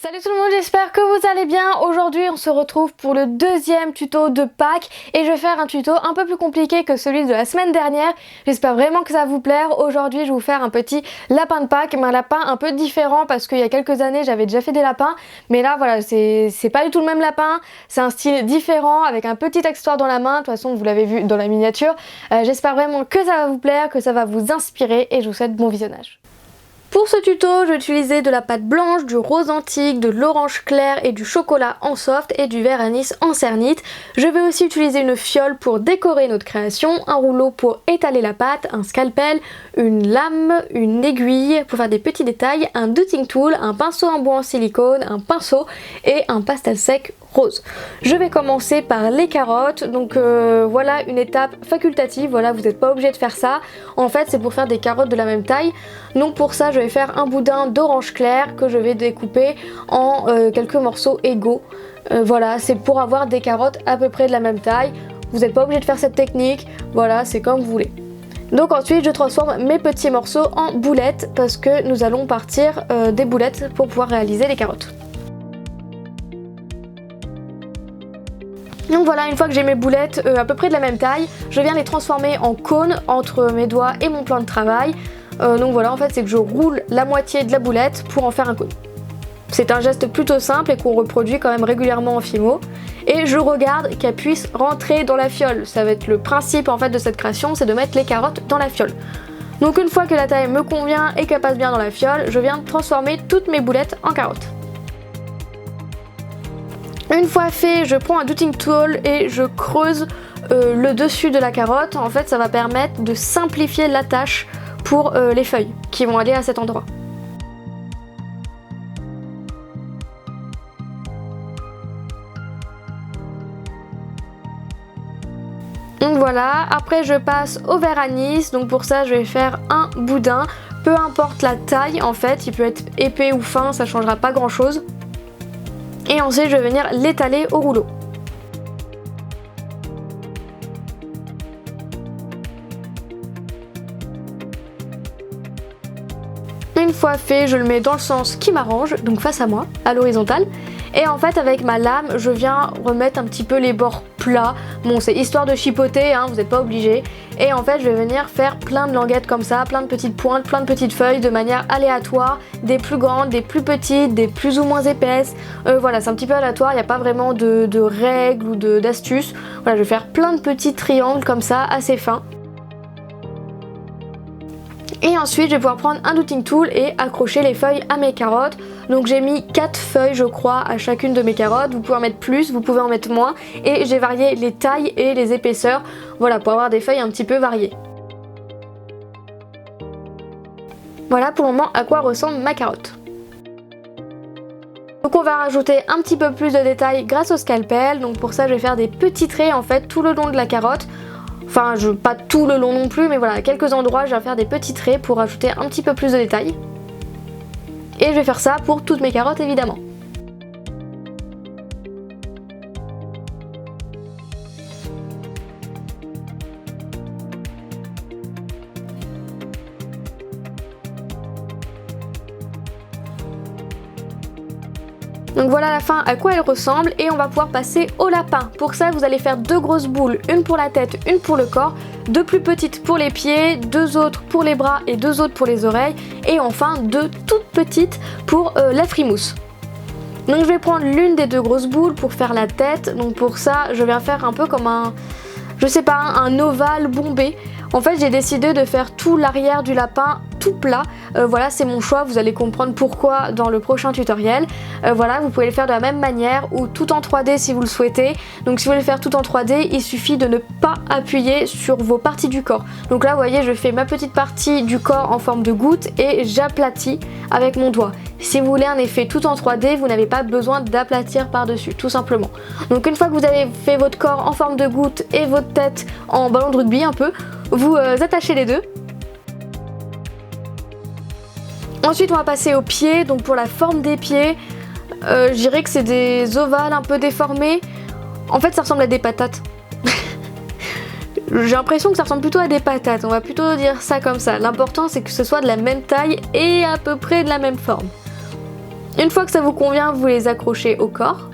Salut tout le monde, j'espère que vous allez bien. Aujourd'hui on se retrouve pour le deuxième tuto de Pâques et je vais faire un tuto un peu plus compliqué que celui de la semaine dernière. J'espère vraiment que ça va vous plaire. Aujourd'hui je vais vous faire un petit lapin de Pâques, mais un lapin un peu différent parce qu'il y a quelques années j'avais déjà fait des lapins, mais là voilà, c'est pas du tout le même lapin, c'est un style différent avec un petit accessoire dans la main. De toute façon vous l'avez vu dans la miniature. J'espère vraiment que ça va vous plaire, que ça va vous inspirer et je vous souhaite bon visionnage. Pour ce tuto, je vais utiliser de la pâte blanche, du rose antique, de l'orange clair et du chocolat en soft et du verre anis en cernite. Je vais aussi utiliser une fiole pour décorer notre création, un rouleau pour étaler la pâte, un scalpel, une lame, une aiguille pour faire des petits détails, un dotting tool, un pinceau en bois en silicone, un pinceau et un pastel sec rose. Je vais commencer par les carottes, donc voilà une étape facultative, voilà vous n'êtes pas obligé de faire ça, en fait c'est pour faire des carottes de la même taille, donc pour ça je vais faire un boudin d'orange clair que je vais découper en quelques morceaux égaux, voilà c'est pour avoir des carottes à peu près de la même taille, vous n'êtes pas obligé de faire cette technique, voilà c'est comme vous voulez. Donc ensuite je transforme mes petits morceaux en boulettes parce que nous allons partir des boulettes pour pouvoir réaliser les carottes. Donc voilà, une fois que j'ai mes boulettes à peu près de la même taille, je viens les transformer en cônes entre mes doigts et mon plan de travail. Donc voilà, en fait c'est que je roule la moitié de la boulette pour en faire un cône. C'est un geste plutôt simple et qu'on reproduit quand même régulièrement en Fimo. Et je regarde qu'elle puisse rentrer dans la fiole. Ça va être le principe en fait de cette création, c'est de mettre les carottes dans la fiole. Donc une fois que la taille me convient et qu'elle passe bien dans la fiole, je viens transformer toutes mes boulettes en carottes. Une fois fait, je prends un dotting tool et je creuse le dessus de la carotte. En fait, ça va permettre de simplifier la tâche pour les feuilles qui vont aller à cet endroit. Donc voilà, après je passe au verre anis. Donc pour ça, je vais faire un boudin. Peu importe la taille, en fait, il peut être épais ou fin, ça changera pas grand chose. Et ensuite je vais venir l'étaler au rouleau. Une fois fait, je le mets dans le sens qui m'arrange, donc face à moi, à l'horizontale. Et en fait avec ma lame, je viens remettre un petit peu les bords plats. Bon c'est histoire de chipoter, hein, vous n'êtes pas obligé. Et en fait je vais venir faire plein de languettes comme ça, plein de petites pointes, plein de petites feuilles de manière aléatoire. Des plus grandes, des plus petites, des plus ou moins épaisses. Voilà, c'est un petit peu aléatoire, il n'y a pas vraiment de règles ou d'astuces. Voilà, je vais faire plein de petits triangles comme ça, assez fins. Et ensuite je vais pouvoir prendre un dotting tool et accrocher les feuilles à mes carottes. Donc j'ai mis 4 feuilles je crois à chacune de mes carottes, vous pouvez en mettre plus, vous pouvez en mettre moins. Et j'ai varié les tailles et les épaisseurs, voilà pour avoir des feuilles un petit peu variées. Voilà pour le moment à quoi ressemble ma carotte. Donc on va rajouter un petit peu plus de détails grâce au scalpel. Donc pour ça je vais faire des petits traits en fait tout le long de la carotte. Enfin, pas tout le long non plus, mais voilà, à quelques endroits, je vais faire des petits traits pour ajouter un petit peu plus de détails. Et je vais faire ça pour toutes mes carottes, évidemment. Donc voilà à la fin à quoi elle ressemble et on va pouvoir passer au lapin. Pour ça vous allez faire 2 grosses boules, une pour la tête, une pour le corps, 2 plus petites pour les pieds, 2 autres pour les bras et 2 autres pour les oreilles et enfin 2 toutes petites pour la frimousse. Donc je vais prendre l'une des 2 grosses boules pour faire la tête. Donc pour ça je viens faire un peu comme un ovale bombé. En fait j'ai décidé de faire tout l'arrière du lapin tout plat, voilà c'est mon choix, vous allez comprendre pourquoi dans le prochain tutoriel. Voilà vous pouvez le faire de la même manière ou tout en 3D si vous le souhaitez. Donc si vous voulez le faire tout en 3D il suffit de ne pas appuyer sur vos parties du corps. Donc là vous voyez je fais ma petite partie du corps en forme de goutte et j'aplatis avec mon doigt. Si vous voulez un effet tout en 3D vous n'avez pas besoin d'aplatir par dessus tout simplement. Donc une fois que vous avez fait votre corps en forme de goutte et votre tête en ballon de rugby un peu, vous attachez les deux. Ensuite on va passer aux pieds, donc pour la forme des pieds, je dirais que c'est des ovales un peu déformés. En fait ça ressemble à des patates. J'ai l'impression que ça ressemble plutôt à des patates, on va plutôt dire ça comme ça. L'important c'est que ce soit de la même taille et à peu près de la même forme. Une fois que ça vous convient, vous les accrochez au corps.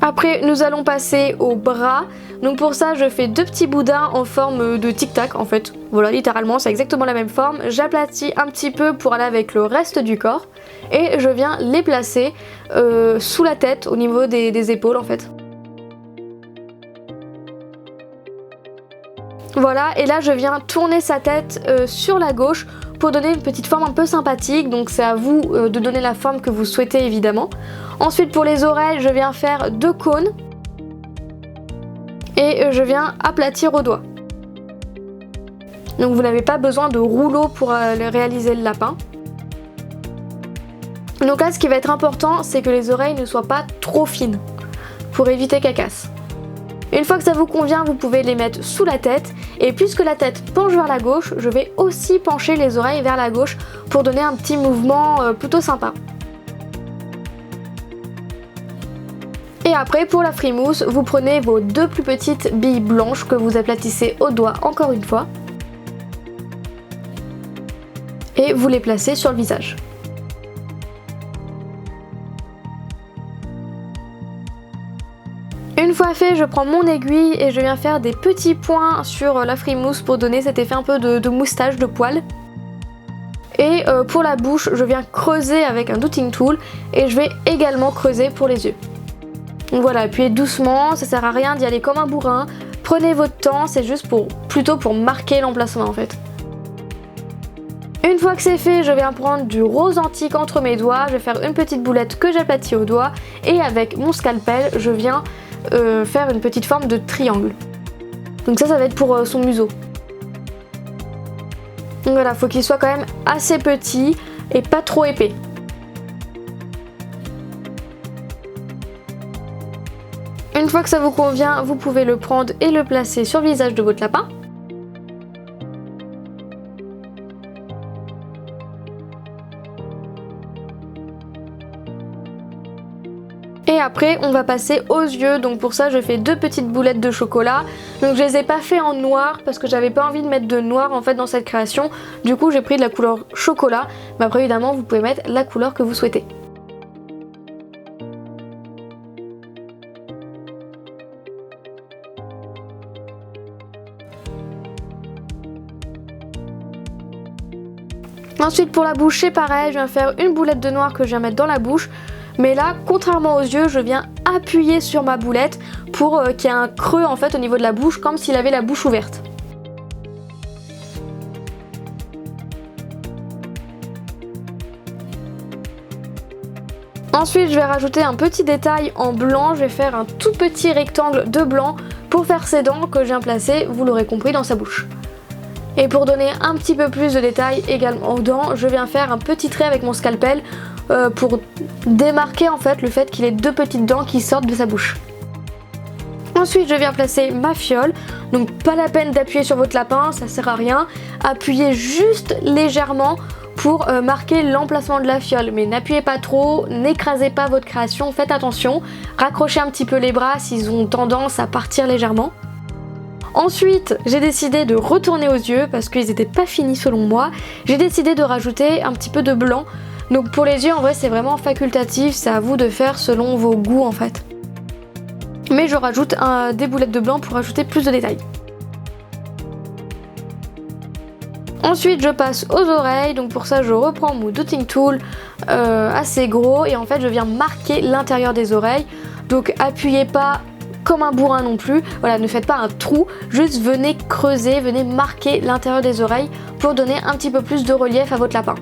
Après, nous allons passer au bras. Donc pour ça, je fais 2 petits boudins en forme de tic-tac en fait. Voilà, littéralement, c'est exactement la même forme. J'aplatis un petit peu pour aller avec le reste du corps. Et je viens les placer sous la tête, au niveau des épaules en fait. Voilà, et là je viens tourner sa tête sur la gauche pour donner une petite forme un peu sympathique. Donc c'est à vous de donner la forme que vous souhaitez évidemment. Ensuite pour les oreilles, je viens faire 2 cônes. Et je viens aplatir au doigt. Donc vous n'avez pas besoin de rouleau pour réaliser le lapin. Donc là ce qui va être important, c'est que les oreilles ne soient pas trop fines pour éviter qu'elles cassent. Une fois que ça vous convient, vous pouvez les mettre sous la tête. Et puisque la tête penche vers la gauche, je vais aussi pencher les oreilles vers la gauche pour donner un petit mouvement plutôt sympa. Et après pour la frimousse, vous prenez vos 2 plus petites billes blanches que vous aplatissez au doigt encore une fois. Et vous les placez sur le visage. Une fois fait, je prends mon aiguille et je viens faire des petits points sur la frimousse pour donner cet effet un peu de moustache, de poil. Et pour la bouche, je viens creuser avec un dotting tool et je vais également creuser pour les yeux. Donc voilà, appuyez doucement, ça sert à rien d'y aller comme un bourrin. Prenez votre temps, c'est juste plutôt pour marquer l'emplacement en fait. Une fois que c'est fait, je viens prendre du rose antique entre mes doigts, je vais faire une petite boulette que j'aplatis au doigt et avec mon scalpel, je viens faire une petite forme de triangle. Donc ça va être pour son museau. Donc voilà, faut qu'il soit quand même assez petit et pas trop épais. Une fois que ça vous convient, vous pouvez le prendre et le placer sur le visage de votre lapin. Et après on va passer aux yeux, donc pour ça je fais 2 petites boulettes de chocolat. Donc je les ai pas fait en noir parce que j'avais pas envie de mettre de noir en fait dans cette création. Du coup j'ai pris de la couleur chocolat, mais après évidemment vous pouvez mettre la couleur que vous souhaitez. Ensuite pour la bouche c'est pareil, je viens faire une boulette de noir que je viens mettre dans la bouche. Mais là, contrairement aux yeux, je viens appuyer sur ma boulette pour qu'il y ait un creux en fait au niveau de la bouche, comme s'il avait la bouche ouverte. Ensuite, je vais rajouter un petit détail en blanc, je vais faire un tout petit rectangle de blanc pour faire ses dents que je viens placer, vous l'aurez compris, dans sa bouche. Et pour donner un petit peu plus de détails également aux dents, je viens faire un petit trait avec mon scalpel pour démarquer en fait le fait qu'il ait 2 petites dents qui sortent de sa bouche. Ensuite je viens placer ma fiole, donc pas la peine d'appuyer sur votre lapin, ça sert à rien. Appuyez juste légèrement pour marquer l'emplacement de la fiole, mais n'appuyez pas trop, n'écrasez pas votre création, faites attention. Raccrochez un petit peu les bras s'ils ont tendance à partir légèrement. Ensuite, j'ai décidé de retourner aux yeux parce qu'ils n'étaient pas finis selon moi. J'ai décidé de rajouter un petit peu de blanc. Donc pour les yeux, en vrai, c'est vraiment facultatif, c'est à vous de faire selon vos goûts en fait. Mais je rajoute des boulettes de blanc pour ajouter plus de détails. Ensuite, je passe aux oreilles. Donc pour ça, je reprends mon dotting tool assez gros et en fait, je viens marquer l'intérieur des oreilles. Donc appuyez pas comme un bourrin non plus, voilà, ne faites pas un trou, juste venez creuser, venez marquer l'intérieur des oreilles pour donner un petit peu plus de relief à votre lapin.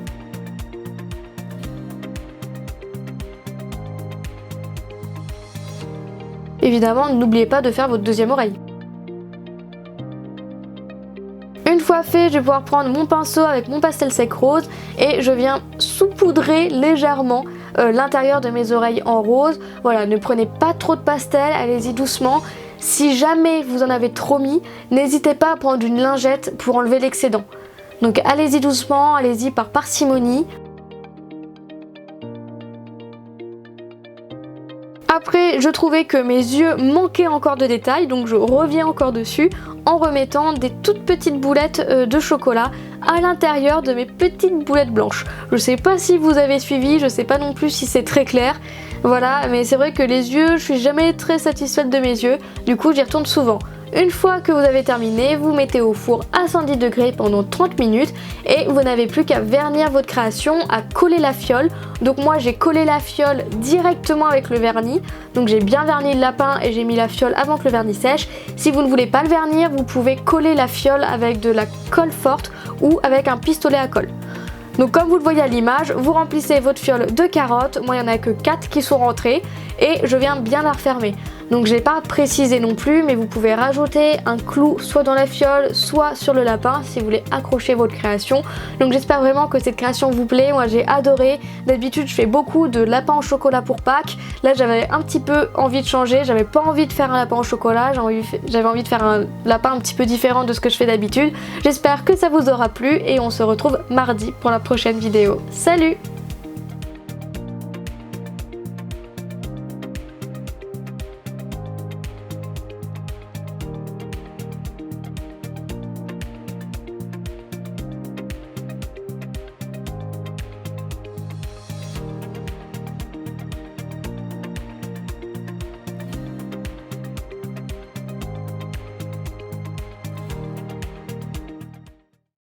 Évidemment, n'oubliez pas de faire votre deuxième oreille. Une fois fait, je vais pouvoir prendre mon pinceau avec mon pastel sec rose et je viens saupoudrer légèrement l'intérieur de mes oreilles en rose. Voilà, ne prenez pas trop de pastel, allez-y doucement. Si jamais vous en avez trop mis, n'hésitez pas à prendre une lingette pour enlever l'excédent. Donc allez-y doucement, allez-y par parcimonie. Après, je trouvais que mes yeux manquaient encore de détails, donc je reviens encore dessus en remettant des toutes petites boulettes de chocolat à l'intérieur de mes petites boulettes blanches. Je sais pas si vous avez suivi, je sais pas non plus si c'est très clair. Voilà, mais c'est vrai que les yeux, je suis jamais très satisfaite de mes yeux, du coup j'y retourne souvent. Une fois que vous avez terminé, vous mettez au four à 110 degrés pendant 30 minutes et vous n'avez plus qu'à vernir votre création, à coller la fiole. Donc moi j'ai collé la fiole directement avec le vernis, donc j'ai bien verni le lapin et j'ai mis la fiole avant que le vernis sèche. Si vous ne voulez pas le vernir, vous pouvez coller la fiole avec de la colle forte ou avec un pistolet à colle. Donc comme vous le voyez à l'image, vous remplissez votre fiole de carottes, moi il n'y en a que 4 qui sont rentrées et je viens bien la refermer. Donc je n'ai pas précisé non plus, mais vous pouvez rajouter un clou soit dans la fiole, soit sur le lapin si vous voulez accrocher votre création. Donc j'espère vraiment que cette création vous plaît, moi j'ai adoré. D'habitude je fais beaucoup de lapins au chocolat pour Pâques. Là j'avais un petit peu envie de changer, j'avais pas envie de faire un lapin au chocolat, j'avais envie de faire un lapin un petit peu différent de ce que je fais d'habitude. J'espère que ça vous aura plu et on se retrouve mardi pour la prochaine vidéo. Salut!